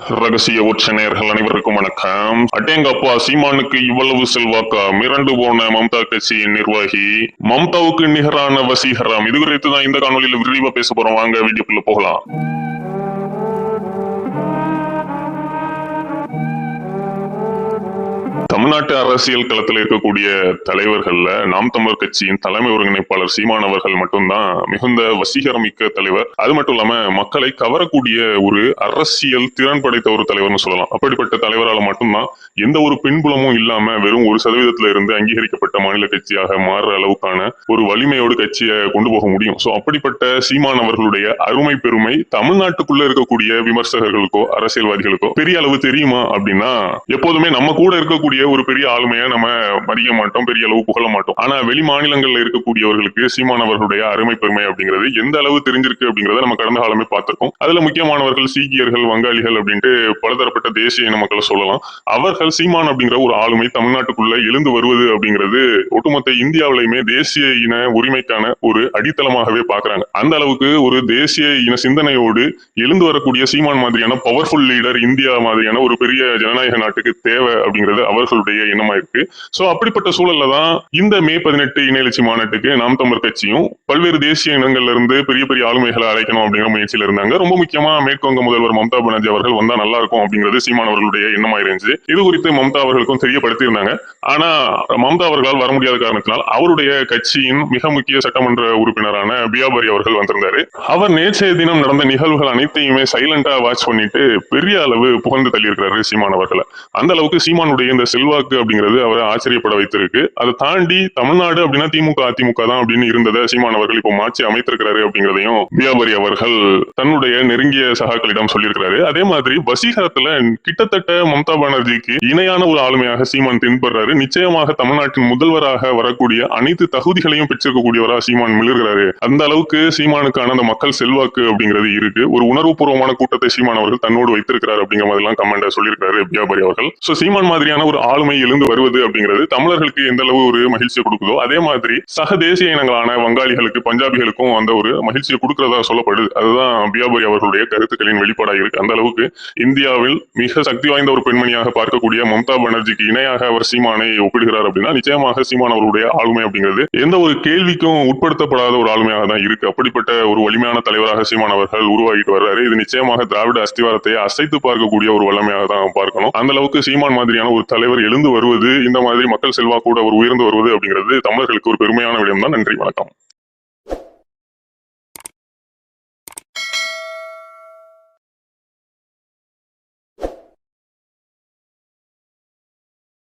ரகசிய உச்ச நேயர்கள் அனைவருக்கும் வணக்கம். அடேங்கப்பா, சீமானுக்கு இவ்வளவு செல்வாக்கா? மிரண்டு போன மம்தா கட்சியின் நிர்வாகி. மம்தாவுக்கு நிகரான வசீகரம். இது குறித்து தான் இந்த காணொலியில விரிவா பேச போறோம். வாங்க வீடியோக்குள்ள போகலாம். தமிழ்நாட்டு அரசியல் களத்தில் இருக்கக்கூடிய தலைவர்கள்ல நாம் தமிழர் கட்சியின் தலைமை ஒருங்கிணைப்பாளர் சீமான் அவர்கள் மட்டும்தான் மிகுந்த வசீகரமிக்க தலைவர். அது மட்டும் இல்லாம மக்களை கவரக்கூடிய ஒரு அரசியல் திறன் படைத்த ஒரு தலைவர்னு சொல்லலாம். அப்படிப்பட்ட தலைவரால் மட்டும்தான் எந்த ஒரு பின்புலமும் இல்லாம வெறும் 1% இருந்து அங்கீகரிக்கப்பட்ட மாநில கட்சியாக மாறுற அளவுக்கான ஒரு வலிமையோடு கட்சியை கொண்டு போக முடியும். சோ அப்படிப்பட்ட சீமான் அவர்களுடைய அருமை பெருமை தமிழ்நாட்டுக்குள்ள இருக்கக்கூடிய விமர்சகர்களுக்கோ அரசியல்வாதிகளுக்கோ பெரிய அளவு தெரியுமா அப்படின்னா, எப்போதுமே நம்ம கூட இருக்கக்கூடிய ஒரு பெரிய ஆளுமையை நம்ம மதிக்க மாட்டோம், பெரிய அளவு புகழ மாட்டோம். ஆனா வெளி மாநிலங்கள்ல இருக்கக்கூடியவர்களுக்கு சீமான் அவர்களுடைய அருமை பெருமை அப்படிங்கிறது எந்த அளவு தெரிஞ்சிருக்கு அப்படிங்கறத நம்ம கடந்த காலமே பார்த்திருக்கோம். அதுல முக்கியமானவர்கள் சீக்கியர்கள், வங்காளிகள் அப்படின்ட்டு பலதரப்பட்ட தேசிய இன மக்களை சொல்லலாம். அவர்கள் சீமான் அப்படிங்கிற ஒரு ஆளுமை தமிழ்நாட்டுக்குள்ள எழுந்து வருவது அப்படிங்கிறது ஒட்டுமொத்த இந்தியாவிலையுமே தேசிய இன உரிமைக்கான ஒரு அடித்தளமாகவே பாக்குறாங்க. அந்த அளவுக்கு ஒரு தேசிய இன சிந்தனையோடு எழுந்து வரக்கூடிய சீமான் மாதிரியான பவர்ஃபுல் லீடர் இந்தியா மாதிரியான ஒரு பெரிய ஜனநாயக நாட்டுக்கு தேவை அப்படிங்கிறது அவர்களுடைய எண்ணமா இருக்கு. சோ அப்படிப்பட்ட சூழல்ல தான் இந்த மே 18 இணையெழுச்சி மாநாட்டுக்கு நாம் தமிழர் கட்சியும் பல்வேறு தேசிய இனங்கள்ல இருந்து பெரிய பெரிய ஆளுமைகளை அழைக்கணும் அப்படிங்கிற முயற்சியில இருந்தாங்க. ரொம்ப முக்கியமா மேற்குவங்க முதல்வர் மம்தா பானர்ஜி அவர்கள் வந்தா நல்லா இருக்கும் அப்படிங்கிறது சீமான் அவர்களுடைய எண்ணமா இருந்துச்சு. இது குறித்து மம்தா அவர்களுக்கும் தெரியப்படுத்தி இருந்தாங்க. ஆனா மம்தா அவர்களால் வர முடியாத காரணத்தினால் அவருடைய கட்சியின் மிக முக்கிய சட்டமன்ற உறுப்பினரான பியாபரி அவர்கள் வந்திருந்தாரு. அவர் நேற்றைய தினம் நடந்த நிகழ்வுகள் அனைத்தையுமே சைலண்டா வாட்ச் பண்ணிட்டு பெரிய அளவு புகழ்ந்து தள்ளி இருக்கிறாரு சீமான் அவர்களை. அந்த அளவுக்கு சீமானுடைய இந்த செல்வாக்கு அப்படிங்கிறது அவரை ஆச்சரியப்பட வைத்திருக்கு. அதை தாண்டி தமிழ்நாடு அப்படின்னா திமுக அதிமுக தான் அப்படின்னு இருந்ததை சீமான் அவர்கள் இப்போ மாற்றி அமைத்திருக்கிறாரு அப்படிங்கிறதையும் பியாபரி அவர்கள் தன்னுடைய நெருங்கிய சகாக்களிடம் சொல்லியிருக்கிறாரு. அதே மாதிரி வசீகரத்துல கிட்டத்தட்ட மம்தா பானர்ஜிக்கு இணையான ஒரு ஆளுமையாக சீமான் தென்படுறாரு. நிச்சயமாக தமிழ்நாட்டின் முதல்வராக வரக்கூடிய அனைத்து தகுதிகளையும் பெற்றிருக்கக்கூடியவராக சீமான் மிளர்கிறாரு. அந்த அளவுக்கு சீமானுக்கான அந்த மக்கள் செல்வாக்கு அப்படிங்கிறது இருக்கு. ஒரு உணர்வுபூர்வமான கூட்டத்தை சீமான் அவர்கள் தன்னோடு வைத்திருக்கிறார் அப்படிங்கிற மாதிரி எல்லாம் கமெண்ட் சொல்லியிருக்காரு பியாபரி அவர்கள். சோ சீமான் மாதிரியான ஒரு ஆளுமை எழுந்து வருவது அப்படிங்கிறது தமிழர்களுக்கு எந்த அளவு ஒரு மகிழ்ச்சியை கொடுக்குதோ அதே மாதிரி சக தேசிய இனங்களான வங்காளிகளுக்கு, பஞ்சாபிகளுக்கும் அந்த ஒரு மகிழ்ச்சியை கொடுக்கிறதா சொல்லப்படுது. அதுதான் பியாபரி அவர்களுடைய கருத்துக்களின் வெளிப்பாடாக இருக்கு. அந்த அளவுக்கு இந்தியாவில் மிக சக்தி வாய்ந்த ஒரு பெண்மணியாக பார்க்கக்கூடிய மம்தா பானர்ஜிக்கு இணையாக அவர் சீமானை ஒப்பிடுகிறார் அப்படின்னா நிச்சயமாக சீமான் அவர்களுடைய ஆளுமை அப்படிங்கிறது எந்த ஒரு கேள்விக்கும் உட்படுத்தப்படாத ஒரு ஆளுமையாக தான் இருக்கு. அப்படிப்பட்ட ஒரு வலிமையான தலைவராக சீமான் அவர்கள் உருவாகிட்டு வர்றாரு. இது நிச்சயமாக திராவிட அஸ்திவாரத்தை அசைத்து பார்க்கக்கூடிய ஒரு வல்லமையாக தான் பார்க்கணும். அந்த அளவுக்கு சீமான் மாதிரியான ஒரு தலைவர் எழுந்து வருவது, இந்த மாதிரி மக்கள் செல்வாக்கூட ஒரு உயர்ந்து வருவது அப்படிங்கிறது தமிழர்களுக்கு ஒரு பெருமையான விடயம் தான். நன்றி, வணக்கம்.